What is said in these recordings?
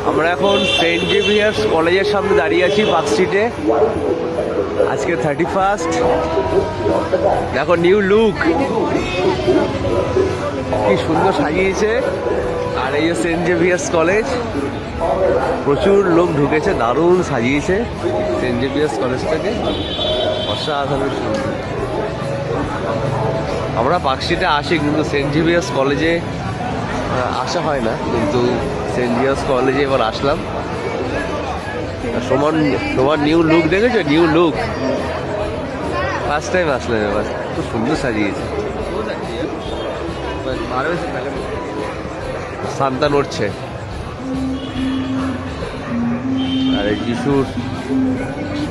আমরা এখন Saint Xavier's কলেজের সামনে দাঁড়িয়ে আছি পার্ক স্ট্রিটে। আজকে 31st। দেখো নিউ লুক, কি সুন্দর সাজিয়েছে। আর এই যে সেন্ট জেভিয়ার্স কলেজ, প্রচুর লোক ঢুকেছে, দারুণ সাজিয়েছে সেন্ট জেভিয়ার্স কলেজটাকে, অসাধারণ সুন্দর। আমরা পার্ক স্ট্রিটে আসি কিন্তু সেন্ট জেভিয়ার্স কলেজে আসা হয় না, কিন্তু সেন্ট জেভিয়ার্স কলেজে এবার আসলাম। তোমার নিউ লুক দেখেছো? নিউ লুক ফার্স্ট টাইম আসলাম এবার, খুব সুন্দর সাজিয়েছে। সান্তা নড়ছে। আর এই যিশুর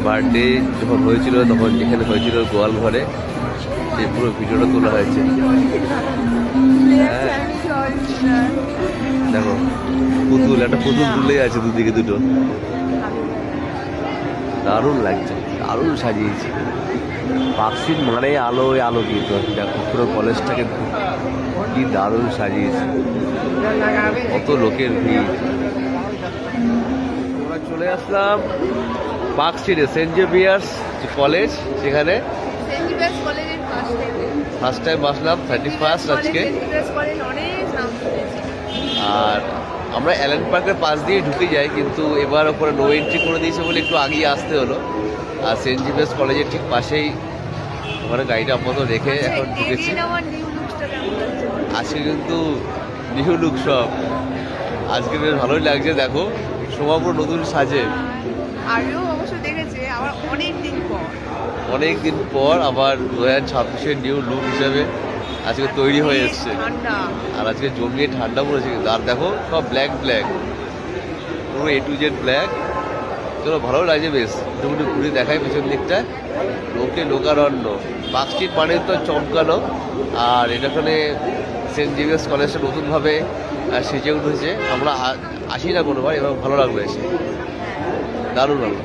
বার্থডে যখন হয়েছিল, তখন যেখানে হয়েছিল গোয়াল ঘরে, সেই পুরো ভিডিওটা তোলা হয়েছে। হ্যাঁ দেখো পুতুল, একটা পুতুল তুলে আছে দুদিকে দুটো, দারুণ লাগছে, দারুণ সাজিয়েছে। পার্ক স্ট্রিট মানে আলোয় আলোকিত। দেখো পুরো কলেজটাকে কি দারুণ সাজিয়েছে, কত লোকের ভিড়। আমরা চলে আসলাম পার্ক স্ট্রিটে সেন্ট জেভিয়ার্স কলেজ, সেখানে ফার্স্ট টাইম আসলাম। 31st আজকে। আর আমরা অ্যালেন পার্কের পাশ দিয়ে ঢুকে যাই, কিন্তু এবার ওপরে নো এন্ট্রি করে দিয়েছে বলে একটু আগিয়ে আসতে হলো। আর সেন্ট জেভিয়ার্স কলেজের ঠিক পাশেই ওখানে গাড়িটা আপাতত রেখে এখন ঢুকেছি। আজকে কিন্তু নিউ লুক সব, আজকে বেশ ভালোই লাগছে। দেখো সময় পুরো নতুন সাজে, অনেক দিন পর আবার 2026-এর নিউ লুক হিসাবে আজকে তৈরি হয়ে এসছে। আর আজকে জমিয়ে ঠান্ডা পড়েছে কিন্তু। আর দেখো সব ব্ল্যাক ব্ল্যাক, পুরো A to Z ব্ল্যাক। চলো ভালো লাগছে বেশ। মোটামুটি ঘুরে দেখায় পেছন দিকটা, লোকে লোকারণ্য। পার্ক স্ট্রিট মানে তো চমকানো। আর এটাখানে সেন্ট জেভিয়ার্স কলেজটা নতুনভাবে সেজে উঠেছে। আমরা আসি না কোনোবার, এবার ভালো লাগবে এসে, দারুণ লাগবে।